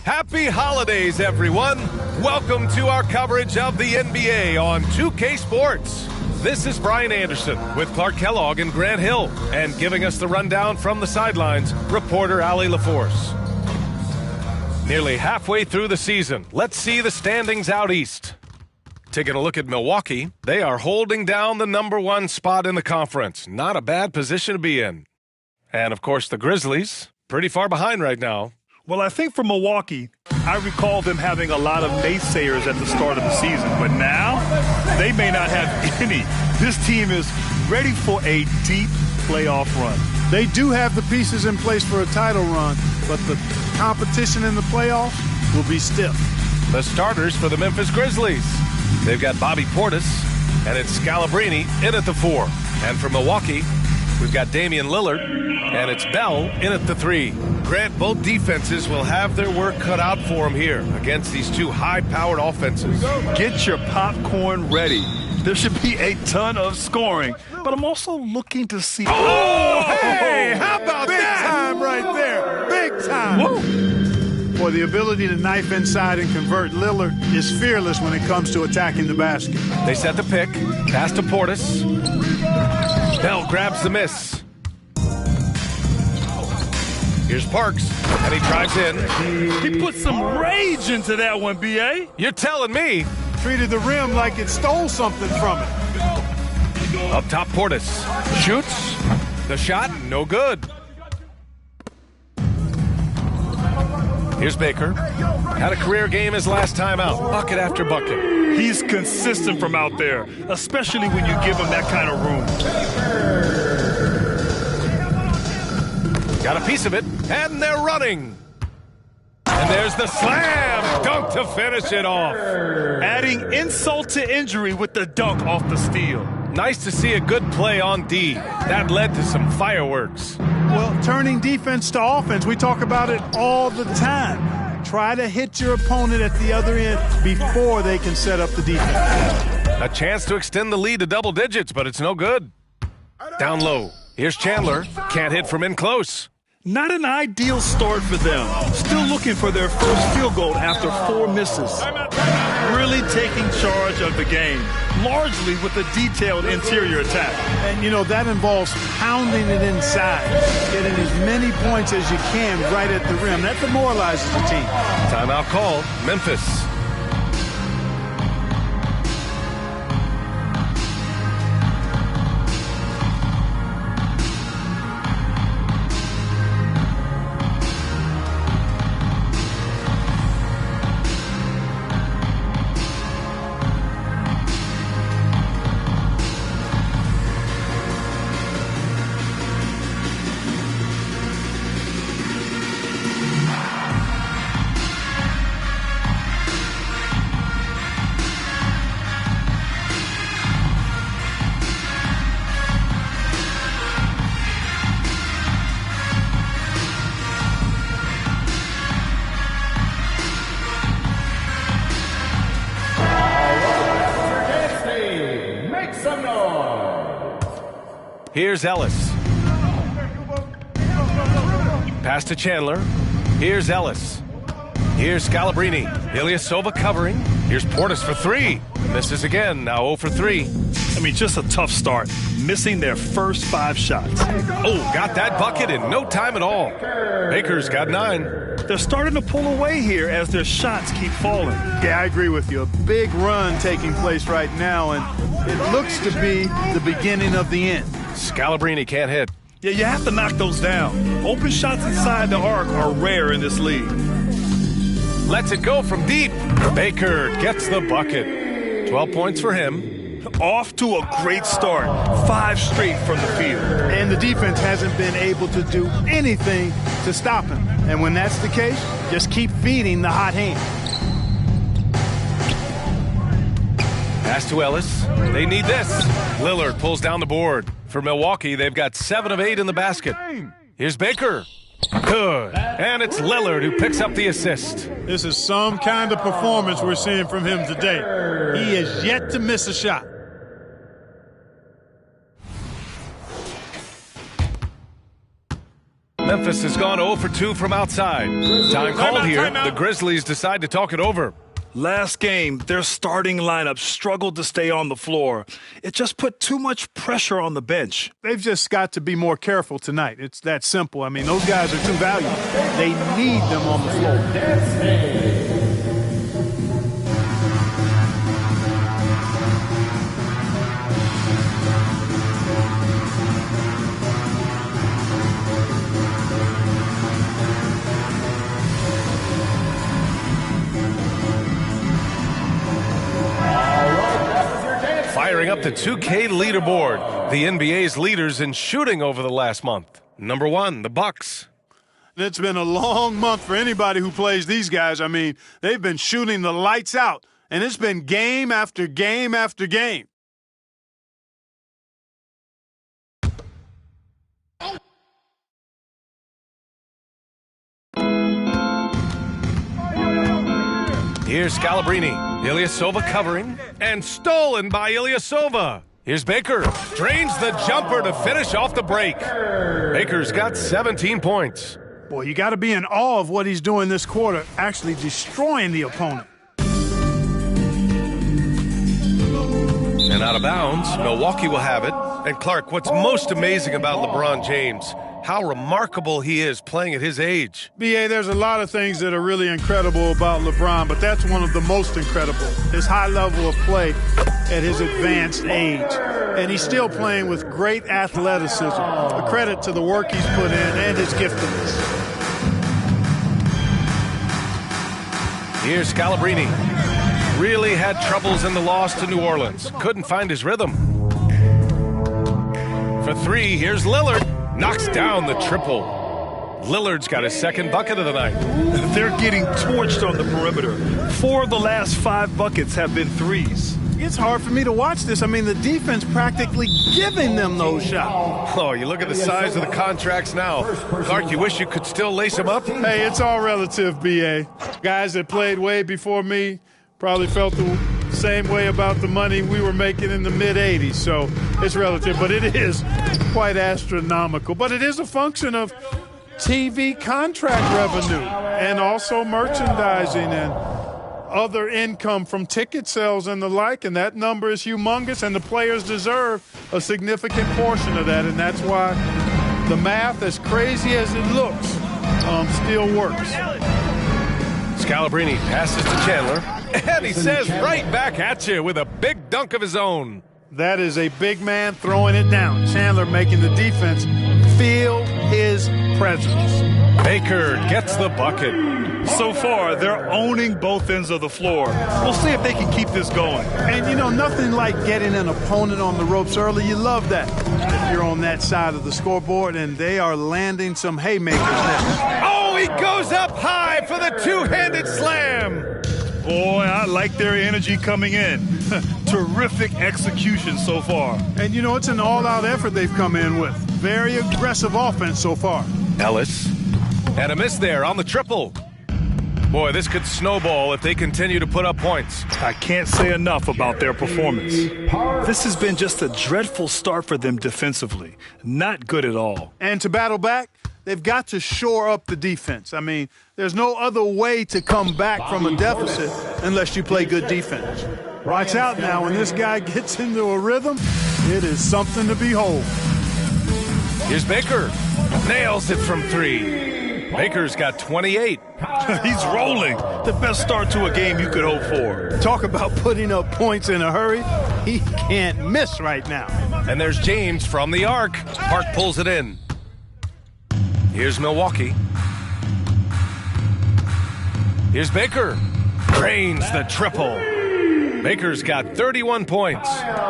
Happy holidays, everyone. Welcome to our coverage of the NBA on 2K Sports. This is Brian Anderson with Clark Kellogg and Grant Hill, and giving us the rundown from the sidelines, reporter Allie LaForce. Nearly halfway through the season, let's see the standings out east. Taking a look at Milwaukee, they are holding down the #1 spot in the conference. Not a bad position to be in. And, of course, the Grizzlies, pretty far behind right now. Well, I think for Milwaukee, I recall them having a lot of naysayers at the start of the season. But now, they may not have any. This team is ready for a deep playoff run. They do have the pieces in place for a title run, but the competition in the playoffs will be stiff. The starters for the Memphis Grizzlies. They've got Bobby Portis, and it's Scalabrine in at the 4. And for Milwaukee, we've got Damian Lillard, and it's Bell in at the 3. Grant, both defenses will have their work cut out for them here against these two high-powered offenses. Get your popcorn ready. There should be a ton of scoring, but I'm also looking to see. Oh, hey, how about big that? Big time right there. Big time. Whoa. Boy, the ability to knife inside and convert Lillard is fearless when it comes to attacking the basket. They set the pick. Pass to Portis. Bell grabs the miss. Here's Parks, and he drives in. He put some rage into that one, B.A. You're telling me. Treated the rim like it stole something from it. Up top, Portis shoots. The shot, no good. Here's Baker. Had a career game his last time out, bucket after bucket. He's consistent from out there, especially when you give him that kind of room. Got a piece of it, and they're running. And there's the slam dunk to finish it off. Adding insult to injury with the dunk off the steal. Nice to see a good play on D. That led to some fireworks. Well, turning defense to offense, we talk about it all the time. Try to hit your opponent at the other end before they can set up the defense. A chance to extend the lead to double digits, but it's no good. Down low. Here's Chandler. Can't hit from in close. Not an ideal start for them. Still looking for their first field goal after 4 misses. Really taking charge of the game, largely with a detailed interior attack. And, you know, that involves pounding it inside, getting as many points as you can right at the rim. That demoralizes the team. Timeout called. Memphis. Here's Ellis. Pass to Chandler. Here's Ellis. Here's Scalabrine. Ilyasova covering. Here's Portis for 3. Misses again. Now 0 for 3. I mean, just a tough start. Missing their first 5 shots. Oh, got that bucket in no time at all. Baker's got 9. They're starting to pull away here as their shots keep falling. Yeah, I agree with you. A big run taking place right now, and it looks to be the beginning of the end. Scalabrine can't hit. Yeah, you have to knock those down. Open shots inside the arc are rare in this league. Lets it go from deep. Baker gets the bucket. 12 points for him. Off to a great start. 5 straight from the field. And the defense hasn't been able to do anything to stop him. And when that's the case, just keep feeding the hot hand. Pass to Ellis. They need this. Lillard pulls down the board. For Milwaukee, they've got 7 of 8 in the basket. Here's Baker. Good. And it's Lillard who picks up the assist. This is some kind of performance we're seeing from him today. He has yet to miss a shot. Memphis has gone 0 for 2 from outside. Time called here. The Grizzlies decide to talk it over. Last game, their starting lineup struggled to stay on the floor. It just put too much pressure on the bench. They've just got to be more careful tonight. It's that simple. I mean, those guys are too valuable. They need them on the floor. Firing up the 2K leaderboard, the NBA's leaders in shooting over the last month. Number 1, the Bucks. It's been a long month for anybody who plays these guys. I mean, they've been shooting the lights out, and it's been game after game after game. Here's Scalabrine. Ilyasova covering and stolen by Ilyasova. Here's Baker. Drains the jumper to finish off the break. Baker's got 17 points. Boy, you got to be in awe of what he's doing this quarter, actually destroying the opponent. And out of bounds, Milwaukee will have it. And Clark, what's most amazing about LeBron James, how remarkable he is playing at his age. B.A., there's a lot of things that are really incredible about LeBron, but that's one of the most incredible, his high level of play at his advanced age. And he's still playing with great athleticism, a credit to the work he's put in and his giftedness. Here's Scalabrine. Really had troubles in the loss to New Orleans. Couldn't find his rhythm. For 3, here's Lillard. Knocks down the triple. Lillard's got his second bucket of the night. They're getting torched on the perimeter. 4 of the last 5 buckets have been threes. It's hard for me to watch this. I mean, the defense practically giving them those shots. Oh, you look at the size of the contracts now. Clark, you wish you could still lace them up? Hey, it's all relative, B.A. Guys that played way before me probably felt the same way about the money we were making in the mid-'80s. So it's relative, but it is quite astronomical. But it is a function of TV contract revenue and also merchandising and other income from ticket sales and the like, and that number is humongous, and the players deserve a significant portion of that, and that's why the math, as crazy as it looks, still works. Scalabrine passes to Chandler, and he says right back at you with a big dunk of his own. That is a big man throwing it down. Chandler making the defense feel his presence. Baker gets the bucket. So far, they're owning both ends of the floor. We'll see if they can keep this going. And, you know, nothing like getting an opponent on the ropes early. You love that if you're on that side of the scoreboard, and they are landing some haymakers there. Oh, he goes up high for the two-handed slam. Boy, I like their energy coming in. Terrific execution so far. And, you know, it's an all-out effort they've come in with. Very aggressive offense so far. Ellis. And a miss there on the triple. Boy, this could snowball if they continue to put up points. I can't say enough about their performance. This has been just a dreadful start for them defensively. Not good at all. And to battle back, they've got to shore up the defense. I mean, there's no other way to come back from a deficit unless you play good defense. Watch out now. When this guy gets into a rhythm, it is something to behold. Here's Baker. Nails it from 3. Baker's got 28. He's rolling. The best start to a game you could hope for. Talk about putting up points in a hurry. He can't miss right now. And there's James from the arc. Park pulls it in. Here's Milwaukee. Here's Baker. Drains the triple. Baker's got 31 points.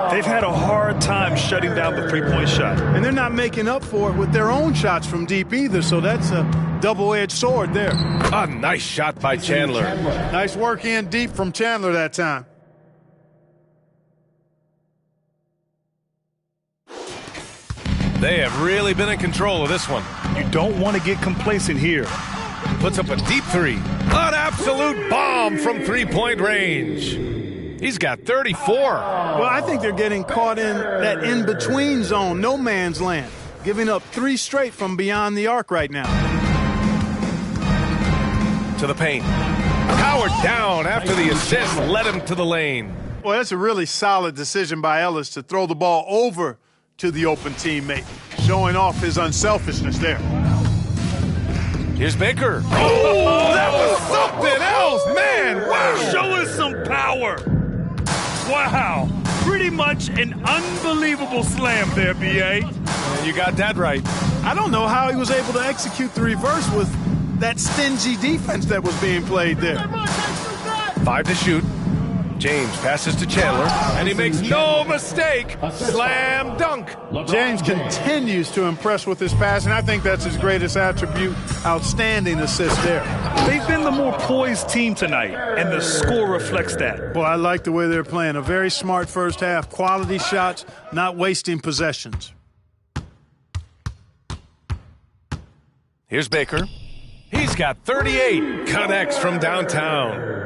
They've had a hard time shutting down the three-point shot. And they're not making up for it with their own shots from deep either, so that's a double-edged sword there. A nice shot by Chandler. Nice work in deep from Chandler that time. They have really been in control of this one. You don't want to get complacent here. Puts up a deep 3. An absolute bomb from three-point range. He's got 34. Well, I think they're getting caught in that in-between zone, no man's land. giving up 3 straight from beyond the arc right now. To the paint. Powered down after the assist led him to the lane. Well, that's a really solid decision by Ellis to throw the ball over to the open teammate, showing off his unselfishness there. Here's Baker. Oh, that was something else, man. Wow. Showing some power. Wow. Pretty much an unbelievable slam there, B.A. You got that right. I don't know how he was able to execute the reverse with that stingy defense that was being played there. 5 to shoot. James passes to Chandler, and he makes no mistake. Slam dunk. James continues to impress with his pass, and I think that's his greatest attribute. Outstanding assist there. They've been the more poised team tonight, and the score reflects that. Well, I like the way they're playing. A very smart first half. Quality shots, not wasting possessions. Here's Baker. He's got 38. Connects from downtown.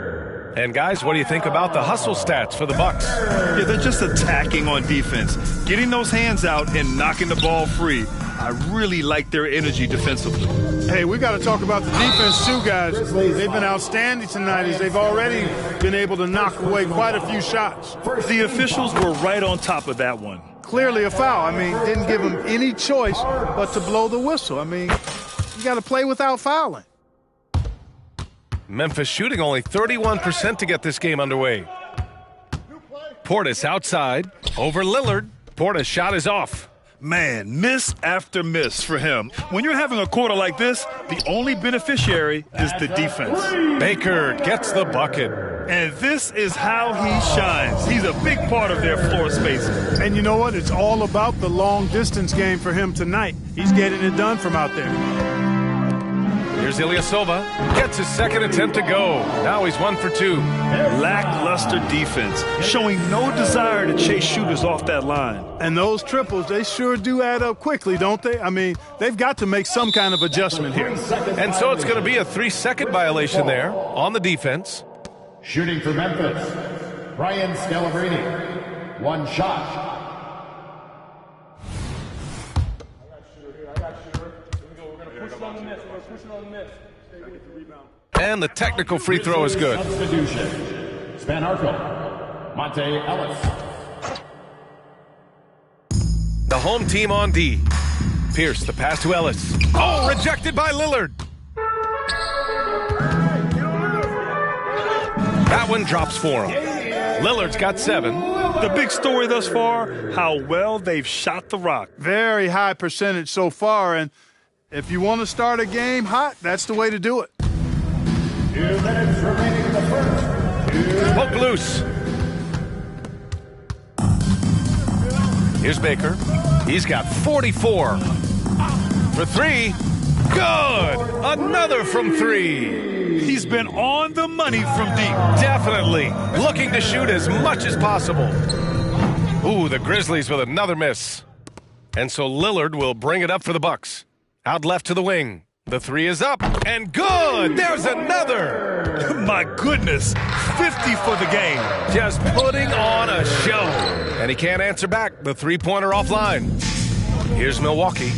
And guys, what do you think about the hustle stats for the Bucks? Yeah, they're just attacking on defense, getting those hands out and knocking the ball free. I really like their energy defensively. Hey, we got to talk about the defense too, guys. They've been outstanding tonight as they've already been able to knock away quite a few shots. The officials were right on top of that one. Clearly a foul. I mean, didn't give them any choice but to blow the whistle. I mean, you got to play without fouling. Memphis shooting only 31% to get this game underway. Portis outside, over Lillard. Portis' shot is off. Man, miss after miss for him. When you're having a quarter like this, the only beneficiary is the defense. Baker gets the bucket. And this is how he shines. He's a big part of their floor spacing. And you know what? It's all about the long distance game for him tonight. He's getting it done from out there. Here's Ilyasova. Gets his second attempt to go. Now he's 1 for 2. Lackluster defense, showing no desire to chase shooters off that line. And those triples, they sure do add up quickly, don't they? I mean, they've got to make some kind of adjustment here. And so it's going to be a 3-second violation there on the defense. Shooting for Memphis, Brian Scalabrine. 1 shot. And the technical free throw is good. Substitution. Span Arco. Monte Ellis. The home team on D. Pierce, the pass to Ellis. Oh, rejected by Lillard. That one drops for him. Lillard's got 7. The big story thus far, how well they've shot the rock. Very high percentage so far, and if you want to start a game hot, that's the way to do it. 2 minutes remaining in the first. Poke loose. Here's Baker. He's got 44. For 3. Good. Another from 3. He's been on the money from deep. Definitely. Looking to shoot as much as possible. Ooh, the Grizzlies with another miss. And so Lillard will bring it up for the Bucks. Out left to the wing. The 3 is up, and good! There's another! My goodness, 50 for the game. Just putting on a show. And he can't answer back. The three-pointer offline. Here's Milwaukee.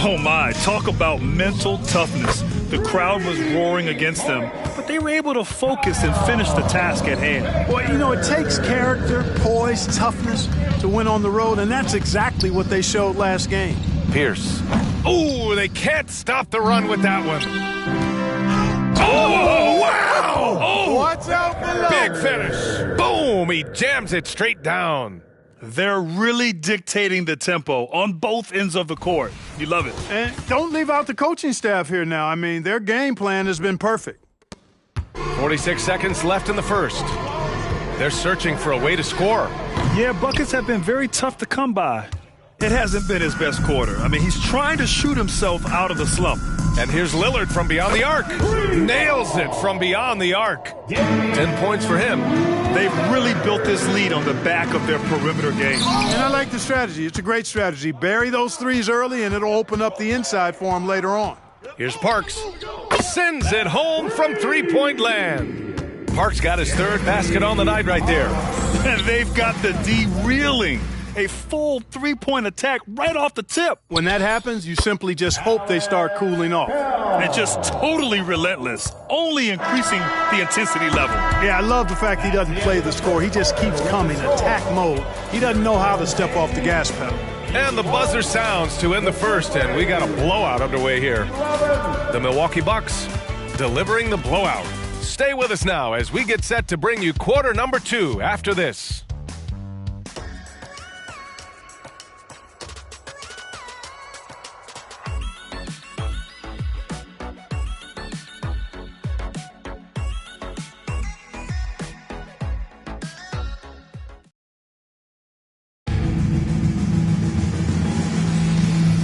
Oh my, talk about mental toughness. The crowd was roaring against them, but they were able to focus and finish the task at hand. Well, you know, it takes character, poise, toughness to win on the road, and that's exactly what they showed last game. Pierce. Ooh, they can't stop the run with that one. Oh, wow! Oh, watch out below. Big finish. Boom, he jams it straight down. They're really dictating the tempo on both ends of the court. You love it. And don't leave out the coaching staff here now. I mean, their game plan has been perfect. 46 seconds left in the first. They're searching for a way to score. Yeah, buckets have been very tough to come by. It hasn't been his best quarter. I mean, he's trying to shoot himself out of the slump. And here's Lillard from beyond the arc. Nails it from beyond the arc. 10 points for him. They've really built this lead on the back of their perimeter game. And I like the strategy. It's a great strategy. Bury those threes early, and it'll open up the inside for them later on. Here's Parks. Sends it home from three-point land. Parks got his 3rd basket on the night right there. And they've got the D reeling. a full three-point attack right off the tip. When that happens, you simply just hope they start cooling off. And just totally relentless, only increasing the intensity level. Yeah, I love the fact he doesn't play the score. He just keeps coming, attack mode. He doesn't know how to step off the gas pedal. And the buzzer sounds to end the first, and we got a blowout underway here. The Milwaukee Bucks delivering the blowout. Stay with us now as we get set to bring you quarter number 2 after this.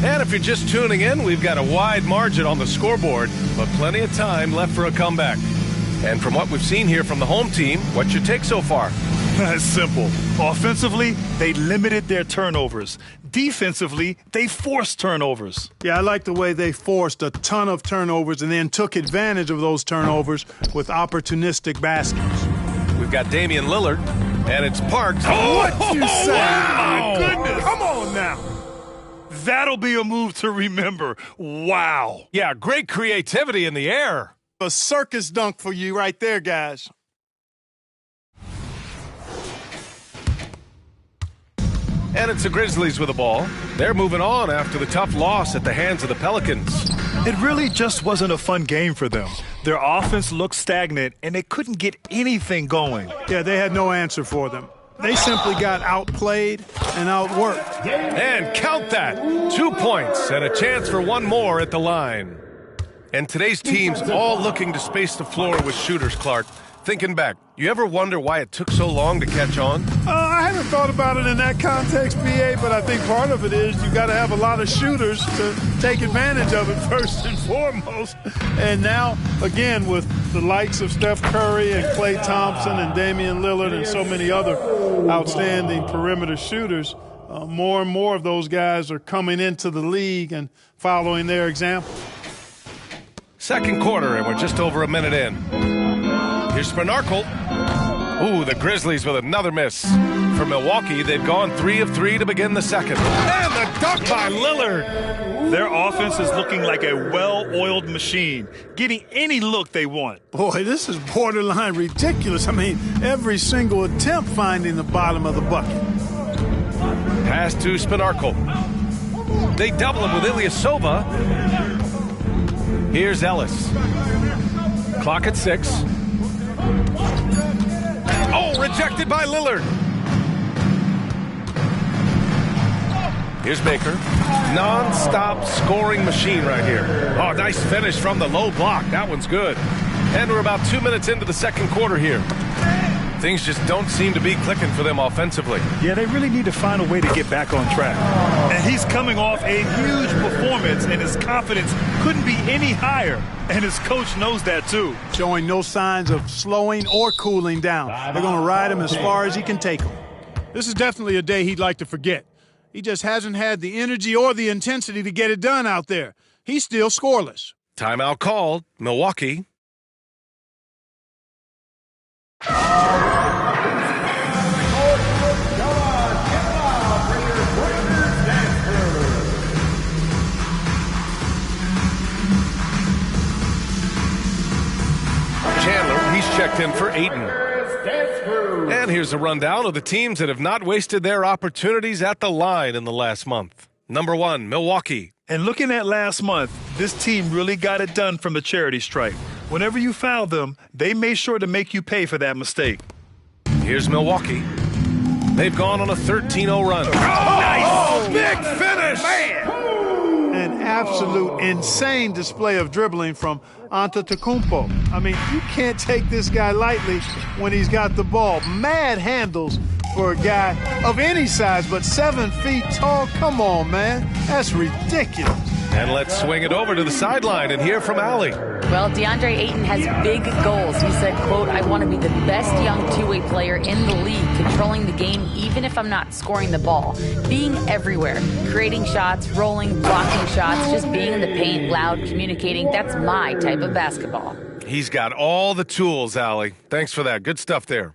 And if you're just tuning in, we've got a wide margin on the scoreboard, but plenty of time left for a comeback. And from what we've seen here from the home team, what's your take so far? It's simple. Offensively, they limited their turnovers. Defensively, they forced turnovers. Yeah, I like the way they forced a ton of turnovers and then took advantage of those turnovers with opportunistic baskets. We've got Damian Lillard, and it's Parks. What you say? Wow. My goodness. Come on now. That'll be a move to remember. Wow. Yeah, great creativity in the air. A circus dunk for you right there, guys. And it's the Grizzlies with the ball. They're moving on after the tough loss at the hands of the Pelicans. It really just wasn't a fun game for them. Their offense looked stagnant, and they couldn't get anything going. Yeah, they had no answer for them. They simply got outplayed and outworked. And count that. 2 points and a chance for one more at the line. And today's team's all looking to space the floor with shooters, Clark. Thinking back, you ever wonder why it took so long to catch on? I haven't thought about it in that context, BA, but I think part of it is you got to have a lot of shooters to take advantage of it first and foremost. And now, again, with the likes of Steph Curry and Klay Thompson and Damian Lillard and so many other outstanding perimeter shooters, more and more of those guys are coming into the league and following their example. Second quarter, and we're just over a minute in. Here's Spinarkle. Ooh, the Grizzlies with another miss. For Milwaukee, they've gone 3 of 3 to begin the second. And the dunk by Lillard. Their offense is looking like a well-oiled machine, getting any look they want. Boy, this is borderline ridiculous. I mean, every single attempt finding the bottom of the bucket. Pass to Spinarkle. They double him with Ilyasova. Here's Ellis. Clock at 6. Oh, rejected by Lillard. Here's Baker. Non-stop scoring machine right here. Oh, nice finish from the low block. That one's good. And we're about 2 minutes into the second quarter here. Things just don't seem to be clicking for them offensively. Yeah, they really need to find a way to get back on track. And he's coming off a huge performance, and his confidence couldn't be any higher. And his coach knows that, too. Showing no signs of slowing or cooling down. They're going to ride him as far as he can take him. This is definitely a day he'd like to forget. He just hasn't had the energy or the intensity to get it done out there. He's still scoreless. Timeout called. Milwaukee. Chandler, he's checked in for Ayton. And here's a rundown of the teams that have not wasted their opportunities at the line in the last month. Number 1, Milwaukee. And looking at last month, this team really got it done from the charity stripe. Whenever you foul them, they made sure to make you pay for that mistake. Here's Milwaukee. They've gone on a 13-0 run. Oh, nice! Oh, big finish! Man! An absolute insane display of dribbling from Antetokounmpo. I mean, you can't take this guy lightly when he's got the ball. Mad handles for a guy of any size, but 7 feet tall. Come on, man. That's ridiculous. And let's swing it over to the sideline and hear from Allie. Well, DeAndre Ayton has big goals. He said, quote, "I want to be the best young two-way player in the league, controlling the game even if I'm not scoring the ball. Being everywhere, creating shots, rolling, blocking shots, just being in the paint, loud, communicating. That's my type of basketball." He's got all the tools, Allie. Thanks for that. Good stuff there.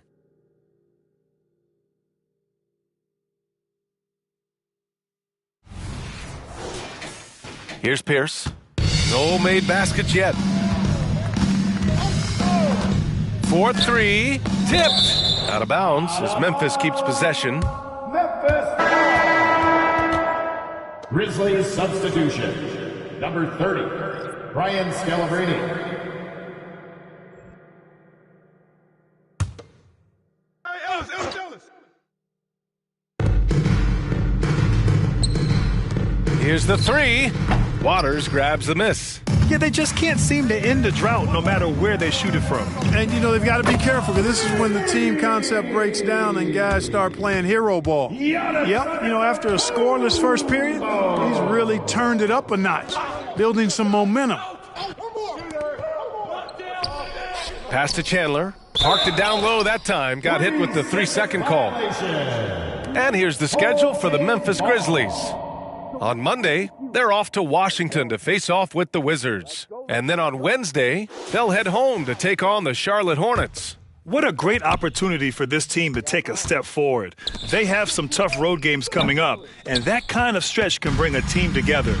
Here's Pierce. No made baskets yet. 4-3. Tipped. Out of bounds as Memphis keeps possession. Memphis. Grizzlies substitution. Number 30, Brian Scalabrine. Here's the three. Waters grabs the miss. Yeah, they just can't seem to end the drought no matter where they shoot it from. And, you know, they've got to be careful because this is when the team concept breaks down and guys start playing hero ball. Yep, you know, after a scoreless first period, he's really turned it up a notch, building some momentum. Pass to Chandler. Parked it down low that time. Got hit with the 3-second call. And here's the schedule for the Memphis Grizzlies. On Monday, they're off to Washington to face off with the Wizards. And then on Wednesday, they'll head home to take on the Charlotte Hornets. What a great opportunity for this team to take a step forward. They have some tough road games coming up, and that kind of stretch can bring a team together.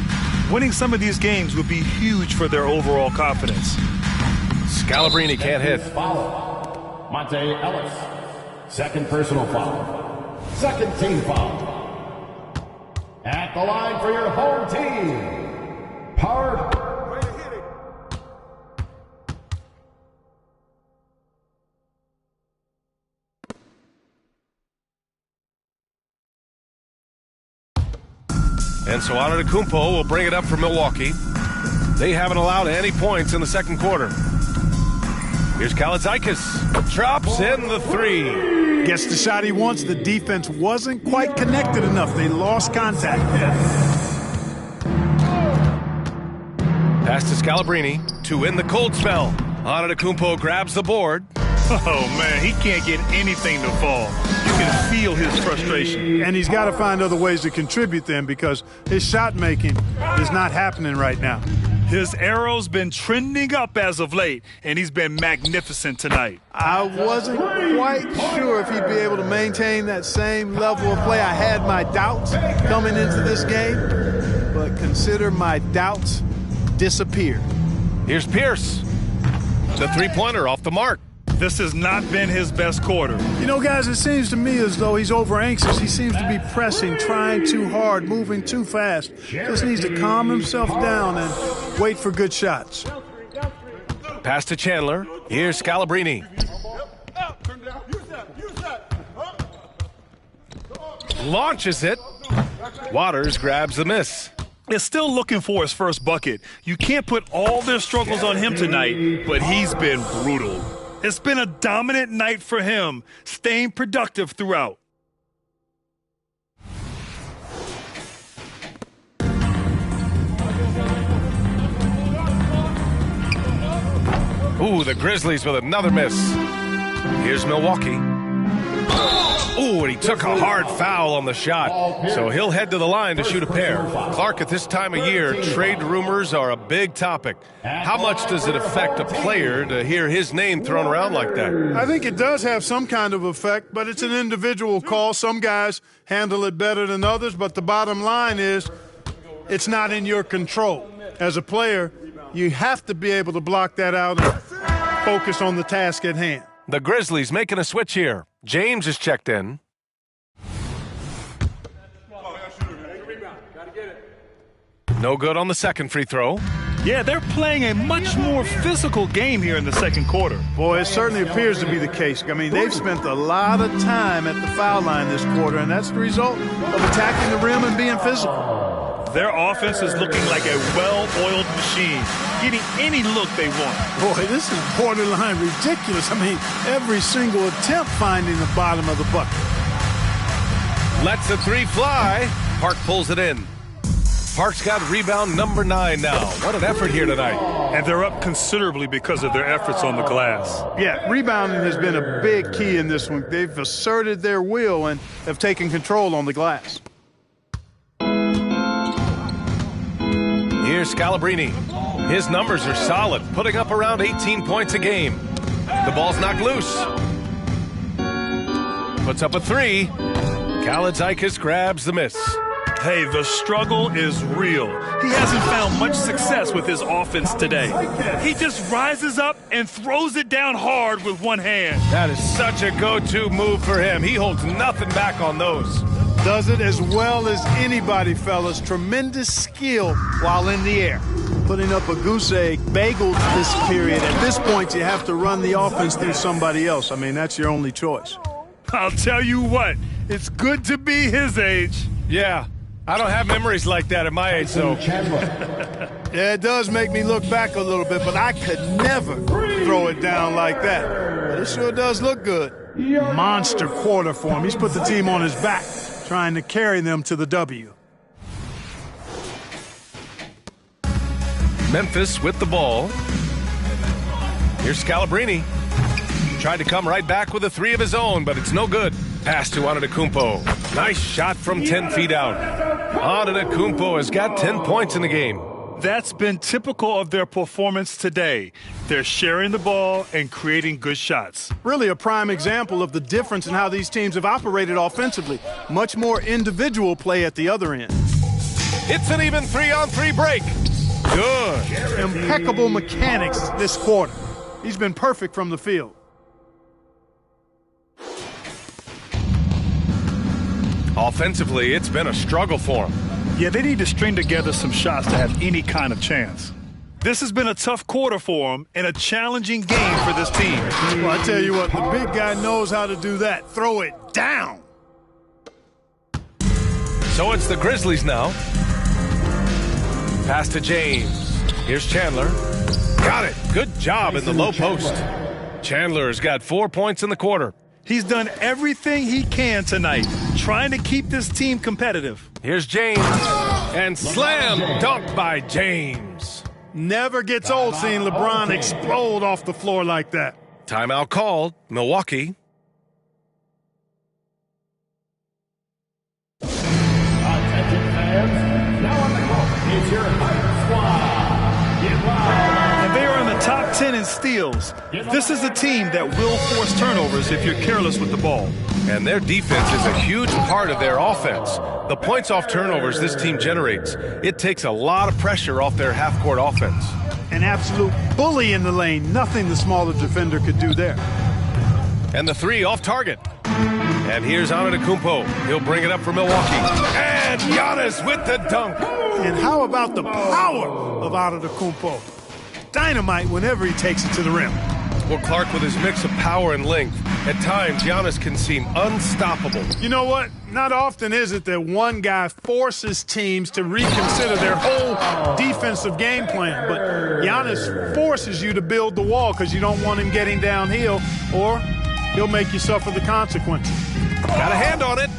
Winning some of these games would be huge for their overall confidence. Scalabrine can't hit. Foul. Monte Ellis. Second personal foul. Second team foul. At the line for your home team, Power. And so Antetokounmpo will bring it up for Milwaukee. They haven't allowed any points in the second quarter. Here's Kalaitzakis. Drops in the three. Gets the shot he wants. The defense wasn't quite connected enough. They lost contact. Pass to Scalabrine to end the cold spell. Antetokounmpo grabs the board. Oh, man, he can't get anything to fall. You can feel his frustration. And he's got to find other ways to contribute then because his shot making is not happening right now. His arrow's been trending up as of late, and he's been magnificent tonight. I wasn't quite sure if he'd be able to maintain that same level of play. I had my doubts coming into this game, but consider my doubts disappeared. Here's Pierce. The three-pointer off the mark. This has not been his best quarter. You know, guys, it seems to me as though he's over-anxious. He seems to be pressing, trying too hard, moving too fast. Just needs to calm himself down and wait for good shots. Pass to Chandler. Here's Scalabrine. Launches it. Waters grabs the miss. Is still looking for his first bucket. You can't put all their struggles on him tonight, but he's been brutal. It's been a dominant night for him, staying productive throughout. Ooh, the Grizzlies with another miss. Here's Milwaukee. Ooh, and he took a hard foul on the shot. So he'll head to the line to shoot a pair. Clark, at this time of year, trade rumors are a big topic. How much does it affect a player to hear his name thrown around like that? I think it does have some kind of effect, but it's an individual call. Some guys handle it better than others, but the bottom line is it's not in your control. As a player, you have to be able to block that out and focus on the task at hand. The Grizzlies making a switch here. James is checked in. No good on the second free throw. Yeah, they're playing a much more physical game here in the second quarter. Boy, it certainly appears to be the case. I mean, they've spent a lot of time at the foul line this quarter, and that's the result of attacking the rim and being physical. Their offense is looking like a well-oiled machine, getting any look they want. Boy, this is borderline ridiculous. I mean, every single attempt finding the bottom of the bucket. Lets the three fly. Park pulls it in. Park's got rebound number 9 now. What an effort here tonight. And they're up considerably because of their efforts on the glass. Yeah, rebounding has been a big key in this one. They've asserted their will and have taken control on the glass. Here's Scalabrine. His numbers are solid, putting up around 18 points a game. The ball's knocked loose. Puts up a three. Kalaitzakis grabs the miss. Hey, the struggle is real. He hasn't found much success with his offense today. He just rises up and throws it down hard with one hand. That is such a go-to move for him. He holds nothing back on those. Does it as well as anybody, fellas. Tremendous skill while in the air. Putting up a goose egg, bagels this period. At this point, you have to run the offense through somebody else. I mean, that's your only choice. I'll tell you what, it's good to be his age. Yeah, I don't have memories like that at my age, though. Yeah, it does make me look back a little bit, but I could never throw it down like that. But it sure does look good. Monster quarter for him. He's put the team on his back, trying to carry them to the W. Memphis with the ball. Here's Scalabrine. Tried to come right back with a three of his own, but it's no good. Pass to Antetokounmpo. Nice shot from 10 feet out. Antetokounmpo has got 10 points in the game. That's been typical of their performance today. They're sharing the ball and creating good shots. Really a prime example of the difference in how these teams have operated offensively. Much more individual play at the other end. It's an even 3-on-3 break. Good. Impeccable mechanics this quarter. He's been perfect from the field. Offensively, it's been a struggle for him. Yeah, they need to string together some shots to have any kind of chance. This has been a tough quarter for him and a challenging game for this team. Well, I tell you what, the big guy knows how to do that. Throw it down. So it's the Grizzlies now. Pass to James. Here's Chandler. Got it. Good job in the low post. Chandler's got 4 points in the quarter. He's done everything he can tonight, trying to keep this team competitive. Here's James. And slam dunk by James. Never gets old seeing LeBron explode off the floor like that. Timeout called. Milwaukee. Attention fans, now on the court is your Hype Squad. Get live. And they are in the top 10 in steals. This is a team that will force turnovers if you're careless with the ball. And their defense is a huge part of their offense. The points off turnovers this team generates, it takes a lot of pressure off their half-court offense. An absolute bully in the lane. Nothing the smaller defender could do there. And the three off target. And here's Antetokounmpo. He'll bring it up for Milwaukee. And Giannis with the dunk. And how about the power of Antetokounmpo? Dynamite whenever he takes it to the rim. Well, Clark, with his mix of power and length, at times Giannis can seem unstoppable. You know what? Not often is it that one guy forces teams to reconsider their whole defensive game plan. But Giannis forces you to build the wall because you don't want him getting downhill, or he'll make you suffer the consequences. Got a hand on it.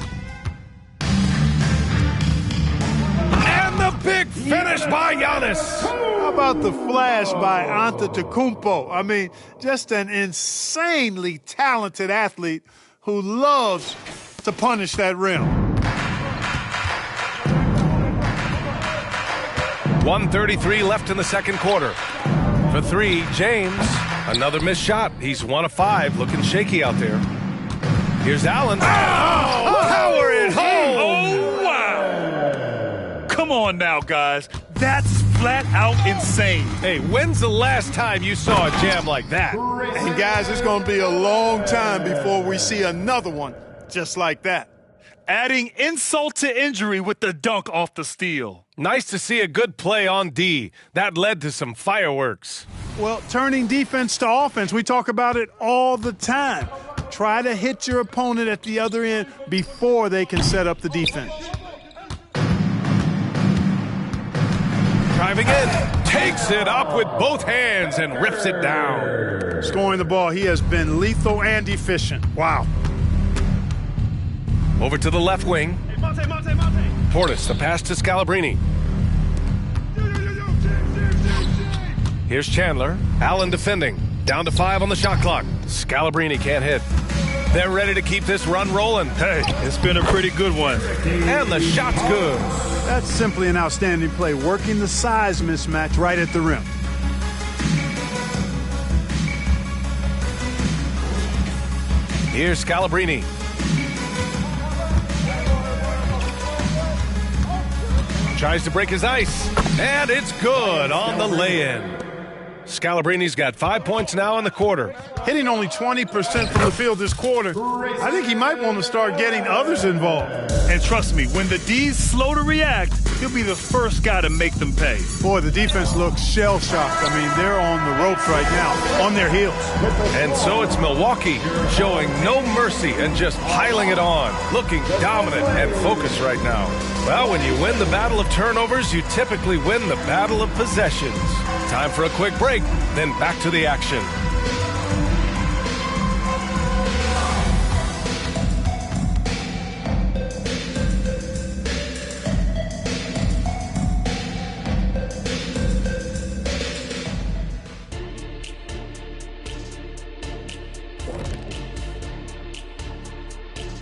And the big finish by Giannis. How about the flash by Antetokounmpo? I mean, just an insanely talented athlete who loves to punish that rim. 1:33 left in the second quarter. For three, James. Another missed shot. He's 1 of 5, looking shaky out there. Here's Allen. Oh, power it home. Oh, wow. Come on now, guys. That's flat out insane. Hey, when's the last time you saw a jam like that? And guys, it's going to be a long time before we see another one just like that. Adding insult to injury with the dunk off the steal. Nice to see a good play on D. That led to some fireworks. Well, turning defense to offense, we talk about it all the time. Try to hit your opponent at the other end before they can set up the defense. Driving in, takes it up with both hands and rips it down. Scoring the ball, he has been lethal and efficient. Wow. Over to the left wing. Portis, the pass to Scalabrine. Here's Chandler. Allen defending. Down to 5 on the shot clock. Scalabrine can't hit. They're ready to keep this run rolling. Hey, it's been a pretty good one. And the shot's good. That's simply an outstanding play, working the size mismatch right at the rim. Here's Scalabrine. tries to break his ice, and it's good on the lay-in. Scalabrini's got 5 points now in the quarter. Hitting only 20% from the field this quarter, I think he might want to start getting others involved. And trust me, when the D's slow to react, he'll be the first guy to make them pay. Boy, the defense looks shell-shocked. I mean, they're on the ropes right now, on their heels. And so it's Milwaukee showing no mercy and just piling it on, looking dominant and focused right now. Well, when you win the battle of turnovers, you typically win the battle of possessions. Time for a quick break, then back to the action.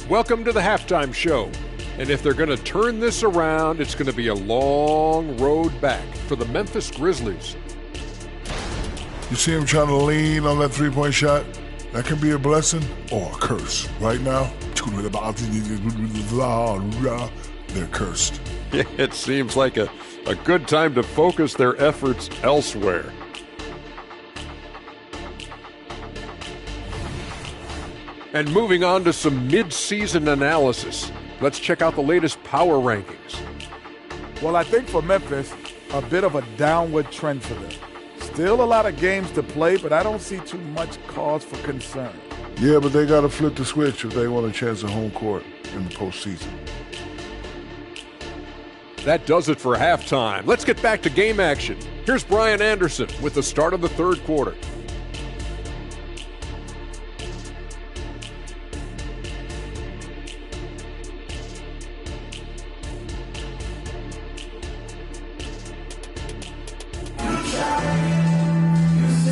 Welcome to the halftime show. And if they're going to turn this around, it's going to be a long road back for the Memphis Grizzlies. You see him trying to lean on that three-point shot? That can be a blessing or a curse. Right now, they're cursed. It seems like a good time to focus their efforts elsewhere. And moving on to some mid-season analysis, let's check out the latest power rankings. Well, I think for Memphis, a bit of a downward trend for them. Still a lot of games to play, but I don't see too much cause for concern. Yeah, but they got to flip the switch if they want a chance at home court in the postseason. That does it for halftime. Let's get back to game action. Here's Brian Anderson with the start of the third quarter.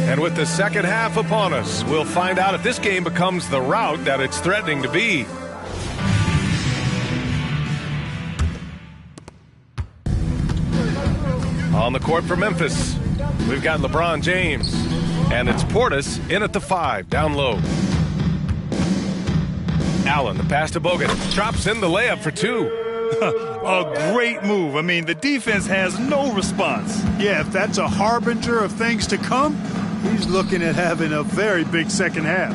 And with the second half upon us, we'll find out if this game becomes the rout that it's threatening to be. On the court for Memphis, we've got LeBron James. And it's Portis in at the 5, down low. Allen, the pass to Bogut, chops in the layup for 2. A great move. I mean, the defense has no response. Yeah, if that's a harbinger of things to come, he's looking at having a very big second half.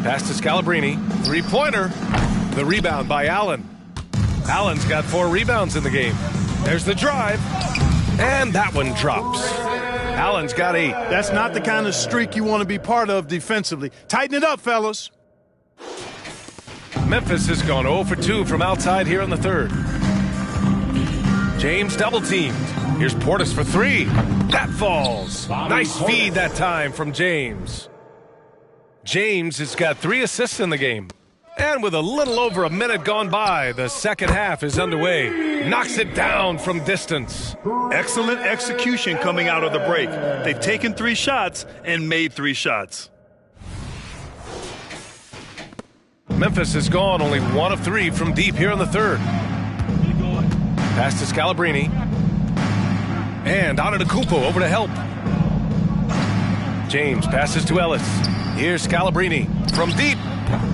Pass to Scalabrine, three-pointer. The rebound by Allen. Allen's got 4 rebounds in the game. There's the drive, and that one drops. Allen's got 8. That's not the kind of streak you want to be part of defensively. Tighten it up, fellas. Memphis has gone 0 for 2 from outside here in the third. James double-teamed. Here's Portis for 3. That falls. Nice feed that time from James. James has got 3 assists in the game. And with a little over a minute gone by, the second half is underway. Knocks it down from distance. Excellent execution coming out of the break. They've taken 3 shots and made 3 shots. Memphis has gone only 1 of 3 from deep here in the third. Pass to Scalabrine. And Antetokounmpo over to help. James passes to Ellis. Here's Scalabrine from deep.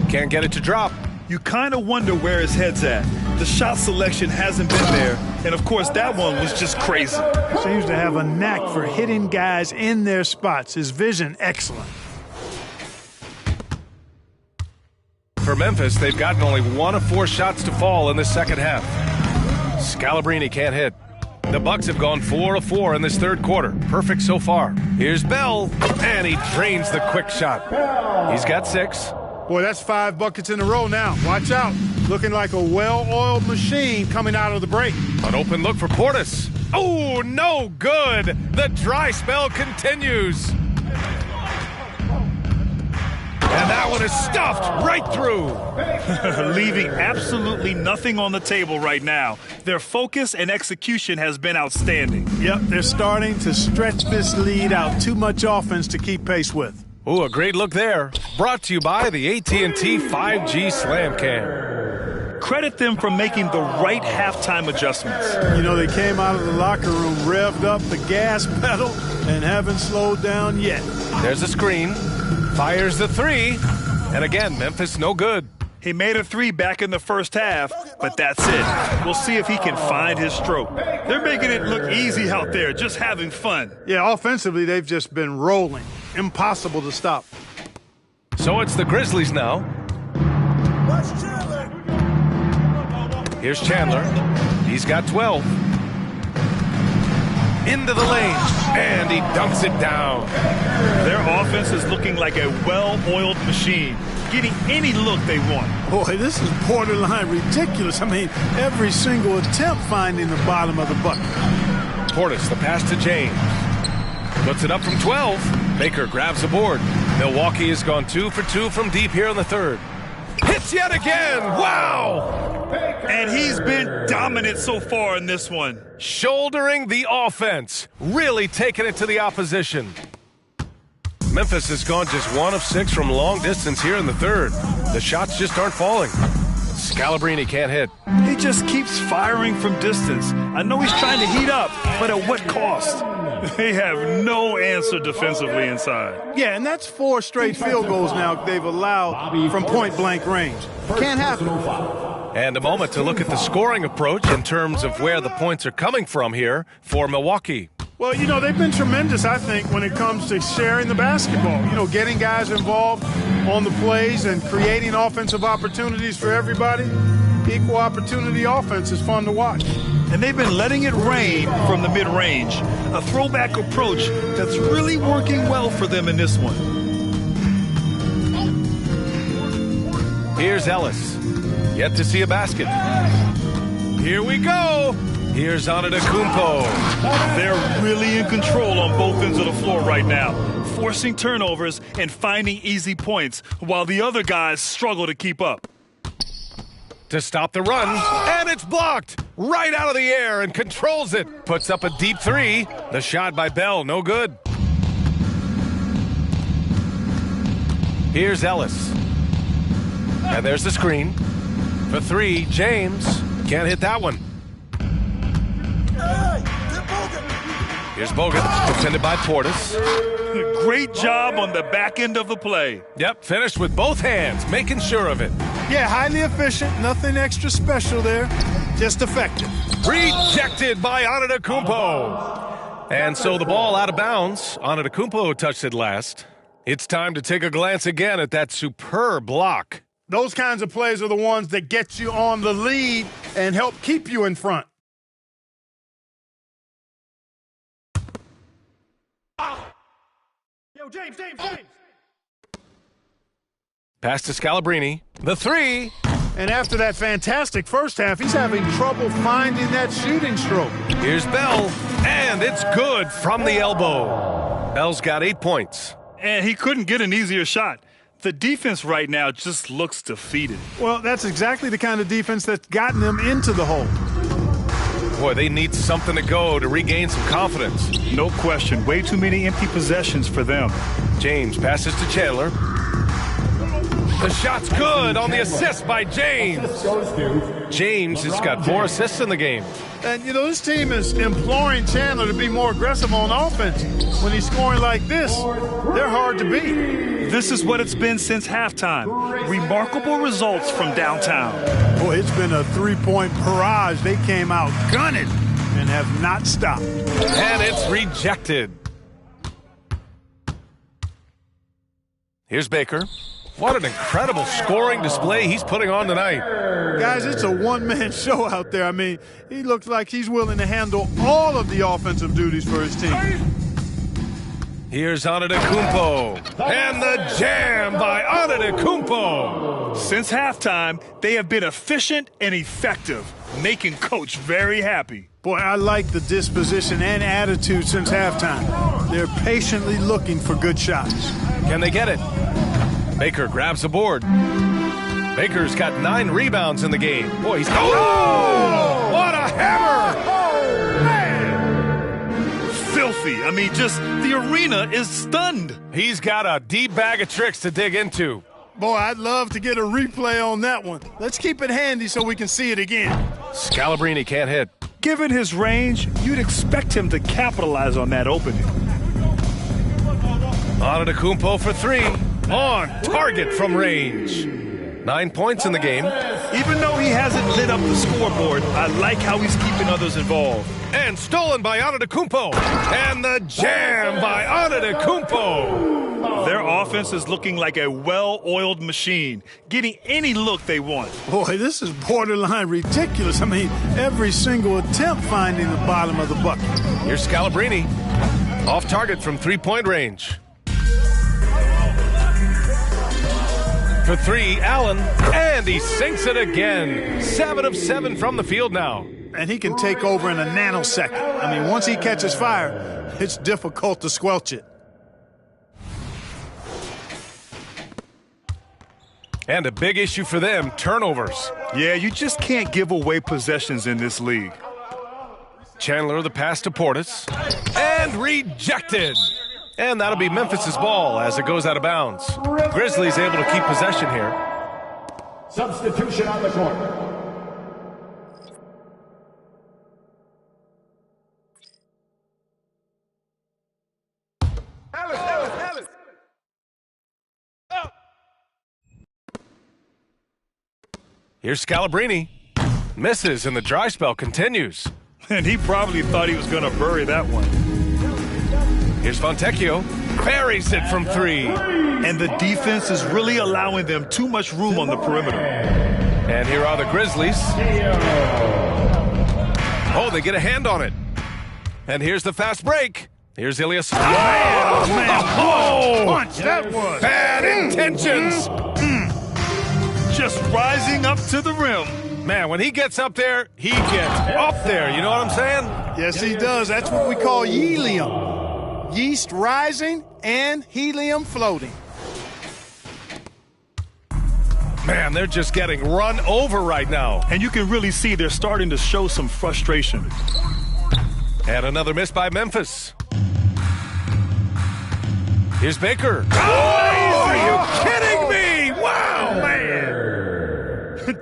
Can't get it to drop. You kind of wonder where his head's at. The shot selection hasn't been there. And, of course, that one was just crazy. Seems to have a knack for hitting guys in their spots. His vision, excellent. For Memphis, they've gotten only 1 of 4 shots to fall in the second half. Scalabrine can't hit. The Bucks have gone 4 of 4 in this third quarter. Perfect so far. Here's Bell, and he drains the quick shot. He's got 6. Boy, that's 5 buckets in a row now. Watch out. Looking like a well-oiled machine coming out of the break. An open look for Portis. Oh, no good. The dry spell continues. And that one is stuffed right through. Leaving absolutely nothing on the table right now. Their focus and execution has been outstanding. Yep, they're starting to stretch this lead out. Too much offense to keep pace with. Ooh, a great look there. Brought to you by the AT&T 5G Slam Cam. Credit them for making the right halftime adjustments. You know, they came out of the locker room, revved up the gas pedal, and haven't slowed down yet. There's a screen. Fires the 3. And again, Memphis no good. He made a 3 back in the first half, but that's it. We'll see if he can find his stroke. They're making it look easy out there, just having fun. Yeah, offensively, they've just been rolling. Impossible to stop. So it's the Grizzlies now. Here's Chandler. He's got 12. Into the lane, and he dunks it down. Their offense is looking like a well-oiled machine, getting any look they want. Boy, this is borderline ridiculous. I mean, every single attempt finding the bottom of the bucket. Portis, the pass to James. Puts it up from 12. Baker grabs the board. Milwaukee has gone 2 for 2 from deep here in the third. Hits yet again! Wow! And he's been dominant so far in this one. Shouldering the offense. Really taking it to the opposition. Memphis has gone just 1 of 6 from long distance here in the third. The shots just aren't falling. Scalabrine can't hit. He just keeps firing from distance. I know he's trying to heat up, but at what cost? They have no answer defensively inside. Yeah, and that's 4 straight field goals now they've allowed from point-blank range. Can't happen. And a moment to look at the scoring approach in terms of where the points are coming from here for Milwaukee. Well, you know, they've been tremendous, I think, when it comes to sharing the basketball. You know, getting guys involved on the plays and creating offensive opportunities for everybody. Equal opportunity offense is fun to watch. And they've been letting it rain from the mid-range. A throwback approach that's really working well for them in this one. Here's Ellis. Yet to see a basket. Here we go. Here's Antetokounmpo. They're really in control on both ends of the floor right now, forcing turnovers and finding easy points while the other guys struggle to keep up. To stop the run, and it's blocked right out of the air and controls it. Puts up a deep 3. The shot by Bell, no good. Here's Ellis. And there's the screen. For 3, James. Can't hit that one. Here's Bogut, defended by Portis. Great job on the back end of the play. Yep, finished with both hands, making sure of it. Yeah, highly efficient, nothing extra special there, just effective. Rejected by Antetokounmpo. And so the ball out of bounds. Antetokounmpo touched it last. It's time to take a glance again at that superb block. Those kinds of plays are the ones that get you on the lead and help keep you in front. Yo, James. Pass to Scalabrine. The 3. And after that fantastic first half, he's having trouble finding that shooting stroke. Here's Bell, and it's good from the elbow. Bell's got 8 points. And he couldn't get an easier shot. The defense right now just looks defeated. Well, that's exactly the kind of defense that's gotten them into the hole. Boy, they need something to go to regain some confidence. No question. Way too many empty possessions for them. James passes to Chandler. The shot's good on the assist by James. James has got 4 assists in the game. And, you know, this team is imploring Chandler to be more aggressive on offense. When he's scoring like this, they're hard to beat. This is what it's been since halftime. Remarkable results from downtown. Boy, it's been a 3-point barrage. They came out gunning and have not stopped. And it's rejected. Here's Baker. What an incredible scoring display he's putting on tonight. Guys, it's a one-man show out there. I mean, he looks like he's willing to handle all of the offensive duties for his team. Here's Antetokounmpo. And the jam by Antetokounmpo. Since halftime, they have been efficient and effective, making Coach very happy. Boy, I like the disposition and attitude since halftime. They're patiently looking for good shots. Can they get it? Baker grabs the board. Baker's got 9 rebounds in the game. Boy, he's... Oh! What a hammer! Oh, man! Filthy. I mean, just the arena is stunned. He's got a deep bag of tricks to dig into. Boy, I'd love to get a replay on that one. Let's keep it handy so we can see it again. Scalabrine can't hit. Given his range, you'd expect him to capitalize on that opening. Antetokounmpo for 3. On target from range. 9 points in the game. Even though he hasn't lit up the scoreboard, I like how he's keeping others involved. And stolen by Antetokounmpo. And the jam by Antetokounmpo. Their offense is looking like a well-oiled machine, getting any look they want. Boy, this is borderline ridiculous. I mean, every single attempt finding the bottom of the bucket. Here's Scalabrine. Off target from three-point range. For three, Allen, and he sinks it again. 7 of 7 from the field now. And he can take over in a nanosecond. I mean, once he catches fire, it's difficult to squelch it. And a big issue for them, turnovers. Yeah, you just can't give away possessions in this league. Chandler the pass to Portis. And rejected. And that'll be Memphis's ball as it goes out of bounds. Grizzlies able to keep possession here. Substitution on the court. Ellis. Here's Scalabrine. Misses, and the dry spell continues. And he probably thought he was going to bury that one. Here's Fontecchio. Buries it from 3. And the defense is really allowing them too much room on the perimeter. And here are the Grizzlies. Oh, they get a hand on it. And here's the fast break. Here's Ilyas. Punch, that was. Bad intentions. Just rising up to the rim. Man, when he gets up there, he gets up there. You know what I'm saying? Yes, he does. That's what we call helium. Yeast rising and helium floating. Man, they're just getting run over right now. And you can really see they're starting to show some frustration. And another miss by Memphis. Here's Baker. Oh, are you kidding me? Wow, man.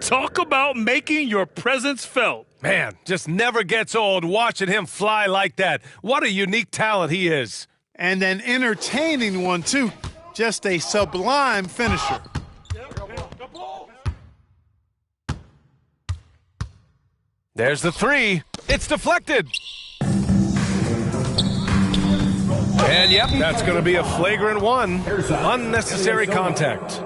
Talk about making your presence felt. Man, just never gets old watching him fly like that. What a unique talent he is. And an entertaining one, too. Just a sublime finisher. There's the 3. It's deflected. And, yep, that's going to be a flagrant 1. Unnecessary contact.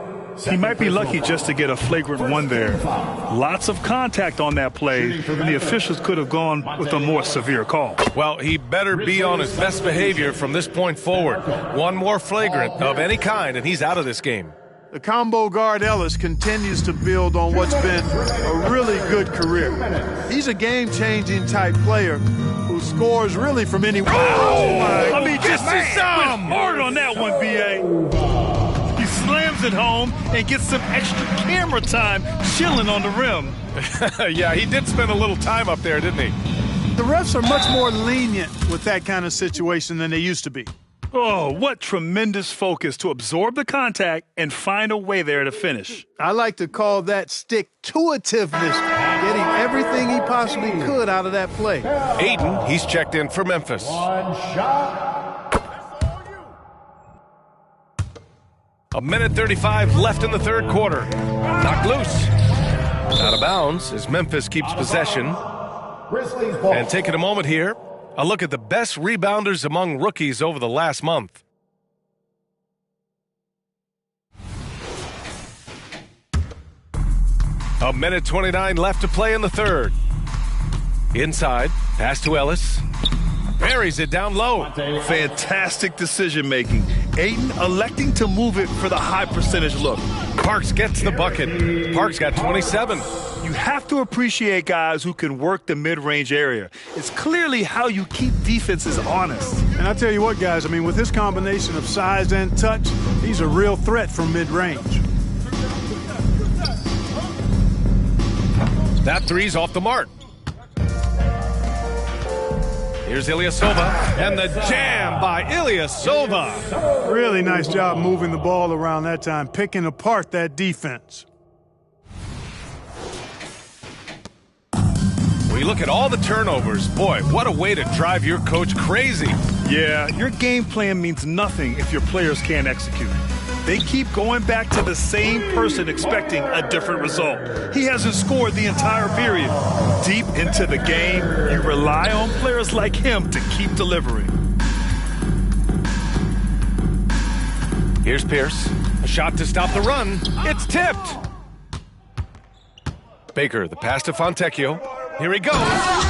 He might be lucky just to get a flagrant 1 there. Lots of contact on that play, and the officials could have gone with a more severe call. Well, he better be on his best behavior from this point forward. One more flagrant of any kind, and he's out of this game. The combo guard Ellis continues to build on what's been a really good career. He's a game-changing type player who scores really from anywhere. Oh, my! I mean, just hard on that one, B.A. He slams it home and gets some extra camera time chilling on the rim. Yeah, he did spend a little time up there, didn't he? The refs are much more lenient with that kind of situation than they used to be. Oh, what tremendous focus to absorb the contact and find a way there to finish. I like to call that stick-to-itiveness, getting everything he possibly could out of that play. Aiden, he's checked in for Memphis. One shot. A minute 35 left in the third quarter. Knocked loose. Out of bounds as Memphis keeps possession. Grizzlies ball. And taking a moment here, a look at the best rebounders among rookies over the last month. A minute 29 left to play in the third. Inside, pass to Ellis. Buries it down low. Fantastic decision-making. Aiden electing to move it for the high percentage look. Parks gets the bucket. Parks got 27. You have to appreciate guys who can work the mid-range area. It's clearly how you keep defenses honest. And I tell you what, guys, I mean, with this combination of size and touch, he's a real threat from mid-range. That three's off the mark. Here's Ilyasova, and the jam by Ilyasova. Really nice job moving the ball around that time, picking apart that defense. We look at all the turnovers. Boy, what a way to drive your coach crazy. Yeah, your game plan means nothing if your players can't execute. They keep going back to the same person expecting a different result. He hasn't scored the entire period. Deep into the game, you rely on players like him to keep delivering. Here's Pierce. A shot to stop the run. It's tipped. Baker, the pass to Fontecchio. Here he goes.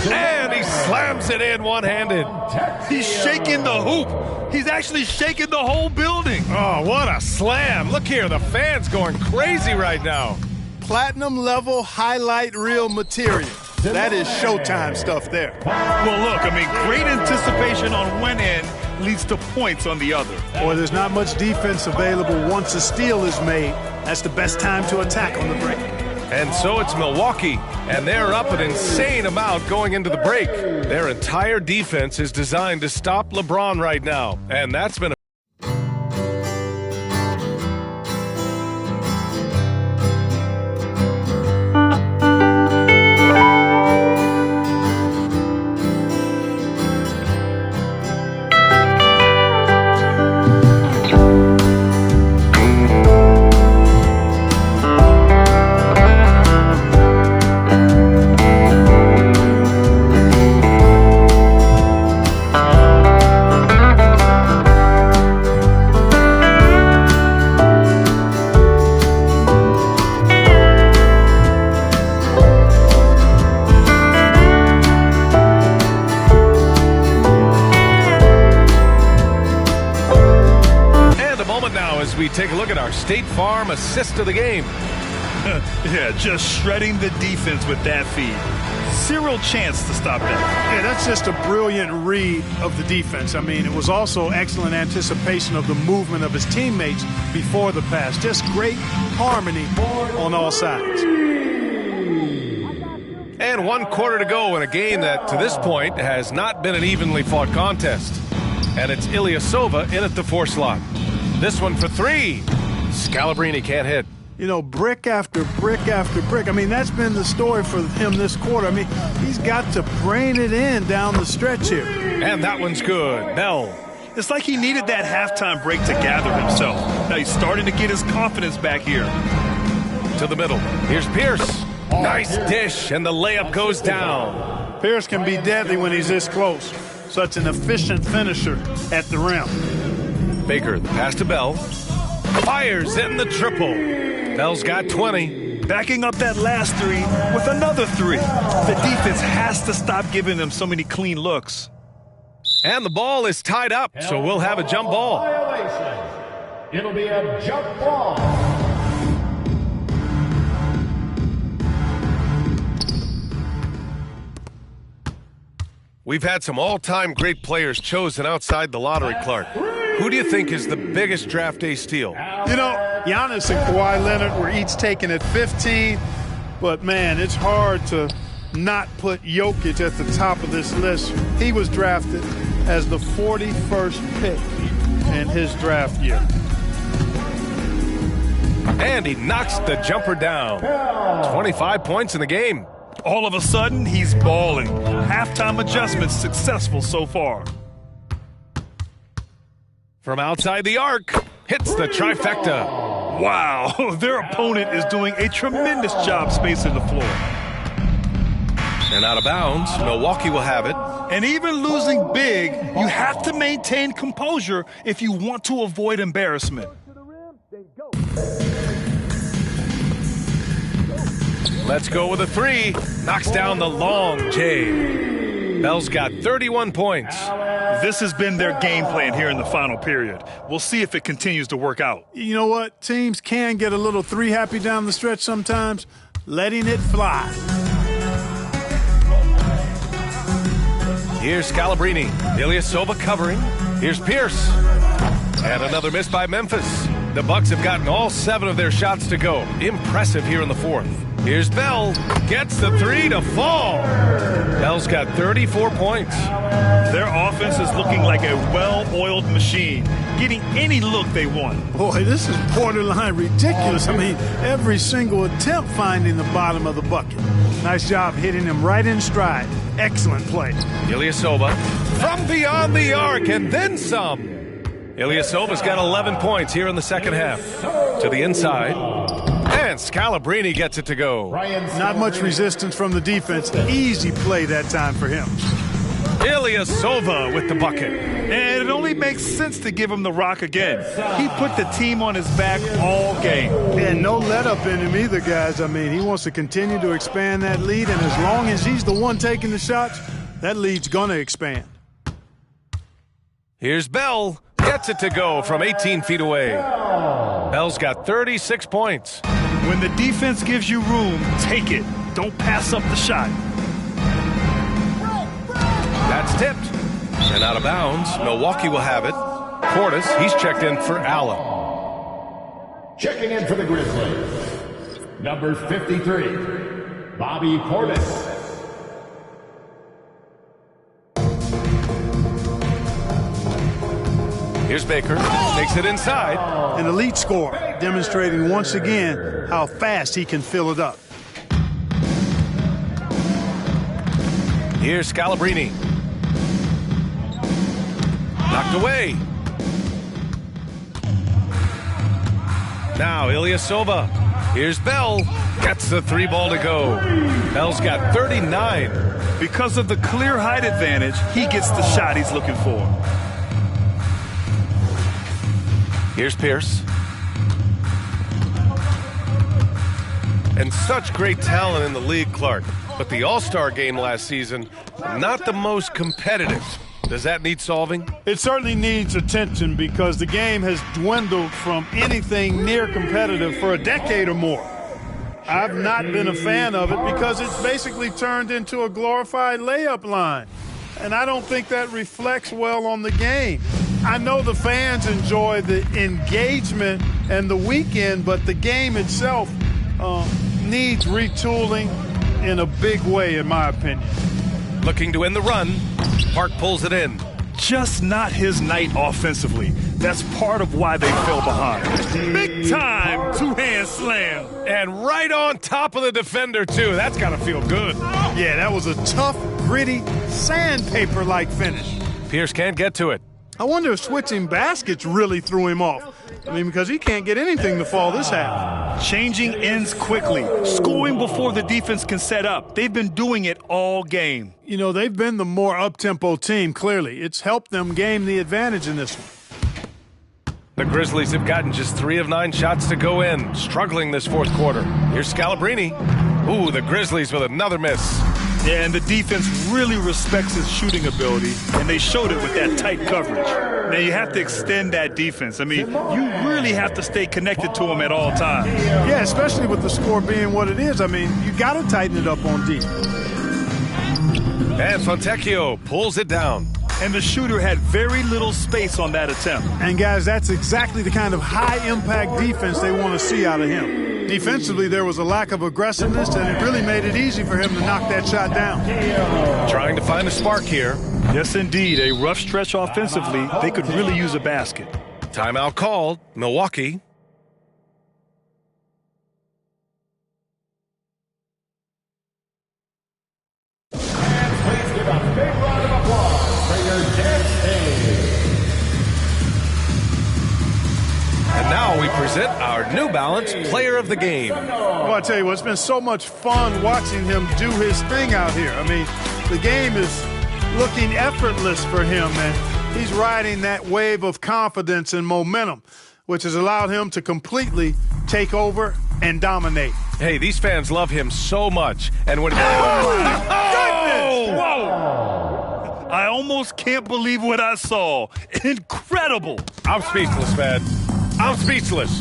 And he slams it in one-handed. He's shaking the hoop. He's actually shaking the whole building. Oh, what a slam. Look here, the fans going crazy right now. Platinum level highlight reel material. That is Showtime stuff there. Well, look, I mean, great anticipation on one end leads to points on the other. Boy, there's not much defense available once a steal is made. That's the best time to attack on the break. And so it's Milwaukee, and they're up an insane amount going into the break. Their entire defense is designed to stop LeBron right now, and that's been a we take a look at our State Farm assist of the game. Yeah, just shredding the defense with that feed. Zero chance to stop that. Yeah, that's just a brilliant read of the defense. I mean, it was also excellent anticipation of the movement of his teammates before the pass. Just great harmony on all sides. And 1 quarter to go in a game that, to this point, has not been an evenly fought contest. And it's Ilyasova in at the 4 slot. This one for 3. Scalabrine can't hit. You know, brick after brick after brick. I mean, that's been the story for him this quarter. I mean, he's got to brain it in down the stretch here. And that one's good. Bell. It's like he needed that halftime break to gather himself. Now he's starting to get his confidence back here. To the middle. Here's Pierce. Nice dish, and the layup goes down. Pierce can be deadly when he's this close. Such an efficient finisher at the rim. Baker, the pass to Bell. Fires in the triple. Bell's got 20. Backing up that last 3 with another 3. The defense has to stop giving them so many clean looks. And the ball is tied up, so we'll have a jump ball. It'll be a jump ball. We've had some all-time great players chosen outside the lottery, Clark. Who do you think is the biggest draft day steal? You know, Giannis and Kawhi Leonard were each taken at 15, but man, it's hard to not put Jokic at the top of this list. He was drafted as the 41st pick in his draft year. And he knocks the jumper down. 25 points in the game. All of a sudden, he's balling. Halftime adjustments successful so far. From outside the arc, hits the trifecta. Wow, their opponent is doing a tremendous job spacing the floor. And out of bounds, Milwaukee will have it. And even losing big, you have to maintain composure if you want to avoid embarrassment. Let's go with a 3. Knocks down the long J. Bell's got 31 points. This has been their game plan here in the final period. We'll see if it continues to work out. You know what? Teams can get a little 3 happy down the stretch sometimes. Letting it fly. Here's Scalabrine. Ilyasova covering. Here's Pierce. And another miss by Memphis. The Bucks have gotten all 7 of their shots to go. Impressive here in the 4th. Here's Bell. Gets the 3 to fall. Bell's got 34 points. Their offense is looking like a well-oiled machine, getting any look they want. Boy, this is borderline ridiculous. I mean, every single attempt finding the bottom of the bucket. Nice job hitting him right in stride. Excellent play. Ilyasova from beyond the arc and then some. Ilyasova's got 11 points here in the second half. To the inside. And Scalabrine gets it to go. Not much resistance from the defense. Easy play that time for him. Ilyasova with the bucket. And it only makes sense to give him the rock again. He put the team on his back all game. And no let up in him either, guys. I mean, he wants to continue to expand that lead, and as long as he's the one taking the shots, that lead's going to expand. Here's Bell. Gets it to go from 18 feet away. Bell's got 36 points. When the defense gives you room, take it. Don't pass up the shot. That's tipped. And out of bounds. Milwaukee will have it. Portis, he's checked in for Allen. Checking in for the Grizzlies, number 53, Bobby Portis. Here's Baker. Takes it inside. An elite scorer, demonstrating once again how fast he can fill it up. Here's Scalabrine. Knocked away. Now Ilyasova. Here's Bell. Gets the three ball to go. Bell's got 39. Because of the clear height advantage, he gets the shot he's looking for. Here's Pierce. And such great talent in the league, Clark. But the All-Star game last season, not the most competitive. Does that need solving? It certainly needs attention because the game has dwindled from anything near competitive for a decade or more. I've not been a fan of it because it's basically turned into a glorified layup line. And I don't think that reflects well on the game. I know the fans enjoy the engagement and the weekend, but the game itself needs retooling in a big way, in my opinion. Looking to end the run. Park pulls it in. Just not his night offensively. That's part of why they fell behind. Big time two-hand slam. And right on top of the defender, too. That's got to feel good. Yeah, that was a tough, gritty, sandpaper-like finish. Pierce can't get to it. I wonder if switching baskets really threw him off. I mean, because he can't get anything to fall this half. Changing ends quickly, scoring before the defense can set up. They've been doing it all game. You know, they've been the more up-tempo team, clearly. It's helped them gain the advantage in this one. The Grizzlies have gotten just 3 of 9 shots to go in, struggling this fourth quarter. Here's Scalabrine. Ooh, the Grizzlies with another miss. Yeah, and the defense really respects his shooting ability, and they showed it with that tight coverage. Now, you have to extend that defense. I mean, you really have to stay connected to him at all times. Yeah, especially with the score being what it is. I mean, you got to tighten it up on deep. And Fontecchio pulls it down. And the shooter had very little space on that attempt. And, guys, that's exactly the kind of high-impact defense they want to see out of him. Defensively, there was a lack of aggressiveness, and it really made it easy for him to knock that shot down. Trying to find a spark here. Yes, indeed. A rough stretch offensively. They could really use a basket. Timeout called. Milwaukee. Please give a big round of applause for your next game. And now we present our New Balance Player of the Game. Well, I tell you what, it's been so much fun watching him do his thing out here. I mean, the game is looking effortless for him, and he's riding that wave of confidence and momentum, which has allowed him to completely take over and dominate. Hey, these fans love him so much. And when Whoa! I almost can't believe what I saw. Incredible. I'm speechless, man. I'm speechless.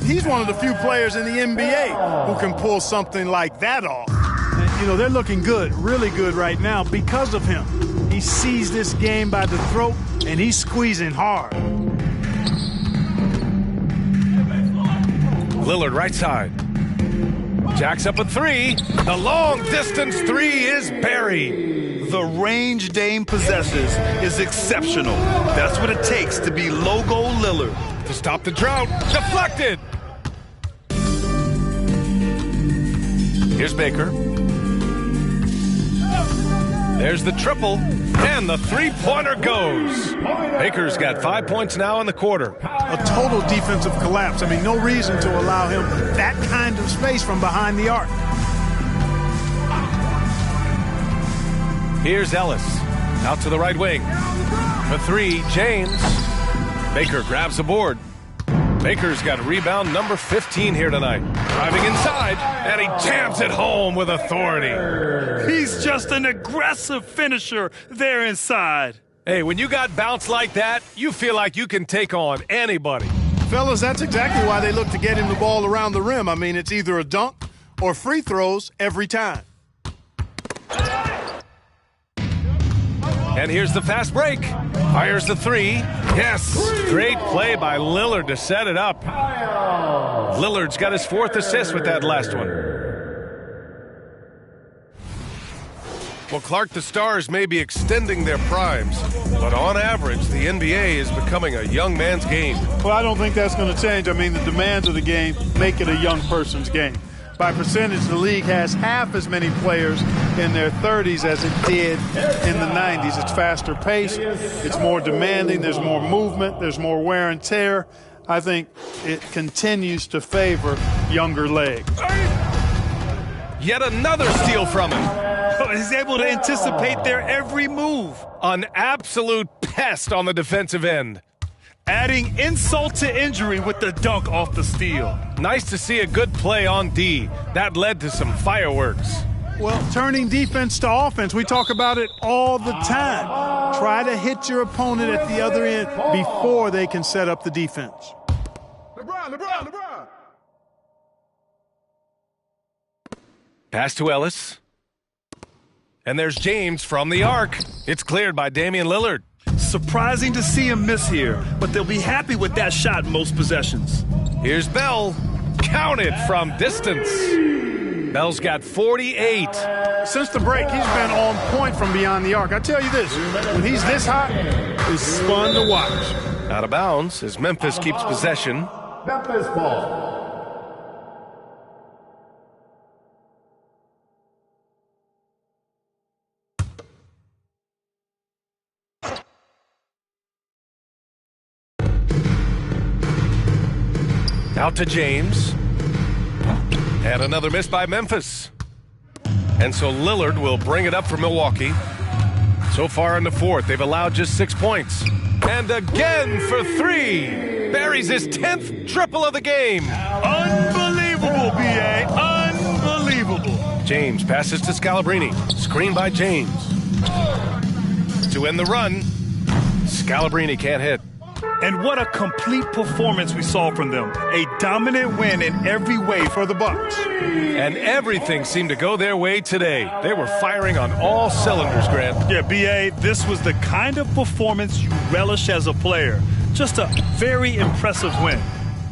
He's one of the few players in the NBA who can pull something like that off. And, you know, they're looking good, really good right now because of him. He sees this game by the throat, and he's squeezing hard. Lillard right side. Jacks up a 3. The long-distance 3 is buried. The range Dame possesses is exceptional. That's what it takes to be Logo Lillard. To stop the drought. Deflected. Here's Baker. There's the triple, and the three-pointer goes. Baker's got 5 points now in the quarter. A total defensive collapse. I mean, no reason to allow him that kind of space from behind the arc. Here's Ellis, out to the right wing. For three, James. Baker grabs the board. Baker's got rebound number 15 here tonight. Driving inside, and he jams it home with authority. He's just an aggressive finisher there inside. Hey, when you got bounce like that, you feel like you can take on anybody. Fellas, that's exactly why they look to get him the ball around the rim. I mean, it's either a dunk or free throws every time. And here's the fast break. Fires the three. Yes. Great play by Lillard to set it up. Lillard's got his 4th assist with that last one. Well, Clark, the Stars may be extending their primes, but on average, the NBA is becoming a young man's game. Well, I don't think that's going to change. I mean, the demands of the game make it a young person's game. By percentage, the league has half as many players in their 30s as it did in the 90s. It's faster paced, it's more demanding, there's more movement, there's more wear and tear. I think it continues to favor younger legs. Yet another steal from him. He's able to anticipate their every move. An absolute pest on the defensive end. Adding insult to injury with the dunk off the steal. Nice to see a good play on D. That led to some fireworks. Well, turning defense to offense, we talk about it all the time. Try to hit your opponent at the other end before they can set up the defense. LeBron. Pass to Ellis. And there's James from the arc. It's cleared by Damian Lillard. Surprising to see him miss here, but they'll be happy with that shot most possessions. Here's Bell. Counted from distance. Bell's got 48. Since the break, he's been on point from beyond the arc. I tell you this, when he's this hot, it's fun to watch. Out of bounds as Memphis keeps possession. Memphis ball. Out to James. And another miss by Memphis. And so Lillard will bring it up for Milwaukee. So far in the 4th, they've allowed just 6 points. And again for 3. Buries his 10th triple of the game. Unbelievable, B.A. Unbelievable. James passes to Scalabrine. Screen by James. To end the run, Scalabrine can't hit. And what a complete performance we saw from them. A dominant win in every way for the Bucks. And everything seemed to go their way today. They were firing on all cylinders, Grant. Yeah, B.A., this was the kind of performance you relish as a player. Just a very impressive win.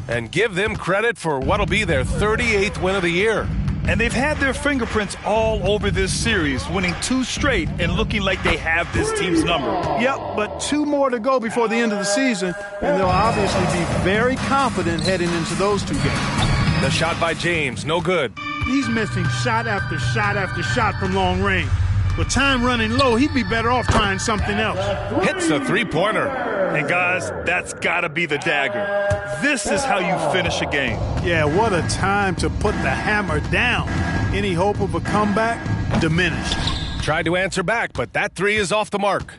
And give them credit for what'll be their 38th win of the year. And they've had their fingerprints all over this series, winning 2 straight and looking like they have this team's number. Yep, but 2 more to go before the end of the season, and they'll obviously be very confident heading into those 2 games. The shot by James, no good. He's missing shot after shot after shot from long range. With time running low, he'd be better off trying something else. Hits a 3-pointer. And guys, that's gotta be the dagger. This is how you finish a game. Yeah, what a time to put the hammer down. Any hope of a comeback? Diminished. Tried to answer back, but that 3 is off the mark.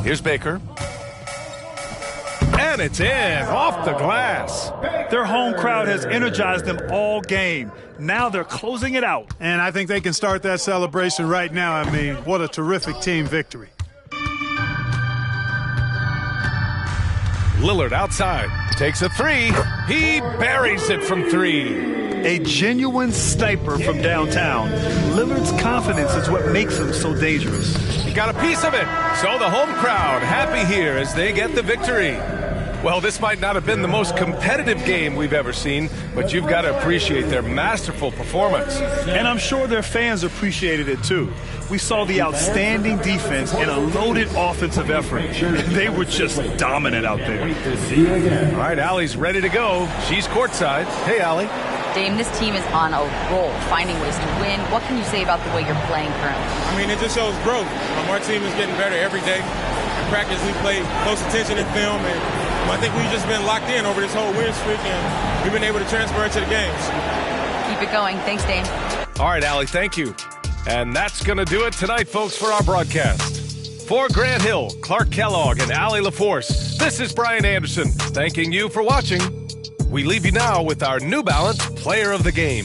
Here's Baker. And it's in, off the glass. Their home crowd has energized them all game. Now they're closing it out. And I think they can start that celebration right now. I mean, what a terrific team victory. Lillard outside, takes a 3. He buries it from 3. A genuine sniper from downtown. Lillard's confidence is what makes him so dangerous. He got a piece of it. So the home crowd happy here as they get the victory. Well, this might not have been the most competitive game we've ever seen, but you've got to appreciate their masterful performance. And I'm sure their fans appreciated it too. We saw the outstanding defense and a loaded offensive effort. They were just dominant out there. All right, Allie's ready to go. She's courtside. Hey, Allie. Dame, this team is on a roll, finding ways to win. What can you say about the way you're playing currently? I mean, it just shows growth. Our team is getting better every day. In practice, we play close attention in film, and I think we've just been locked in over this whole win streak, and we've been able to transfer it to the games. Keep it going. Thanks, Dame. All right, Allie, thank you. And that's going to do it tonight, folks, for our broadcast. For Grant Hill, Clark Kellogg, and Allie LaForce, this is Brian Anderson, thanking you for watching. We leave you now with our New Balance Player of the Game.